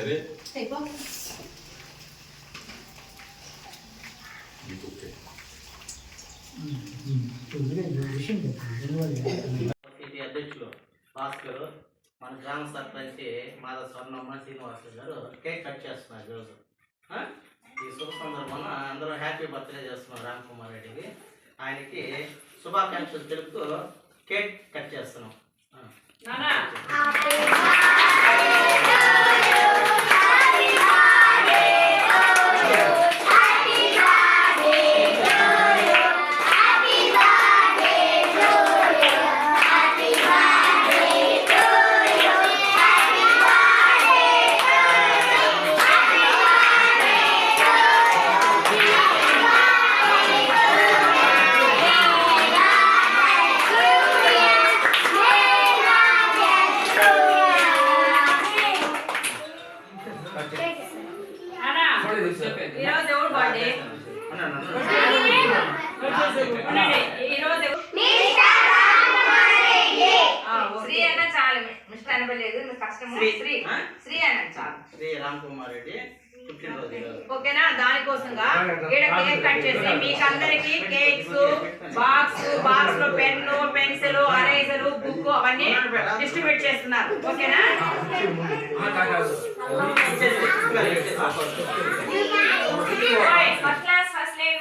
సరే అధ్యక్షులు భాస్కర్ మన గ్రామ సర్పంచ్ మాధవ స్వర్ణమ్మ శ్రీనివాసు గారు కేక్ కట్ చేస్తున్నారు ఈరోజు. ఈ శుభ సందర్భంలో అందరూ హ్యాపీ బర్త్డే చేస్తున్నారు రామ్ కుమార్ రెడ్డికి. ఆయనకి శుభాకాంక్షలు తెలుపుతూ కేక్ కట్ చేస్తున్నాం. ఓకేనా? దానికోసంగా కేక్ కట్ చేసి మీకు అందరికి కేక్స్ బాక్స్ లో పెన్ను పెన్సిల్ అరేజర్ బుక్ అవన్నీ డిస్ట్రిబ్యూట్ చేస్తున్నారు. ఓకేనా? First class first line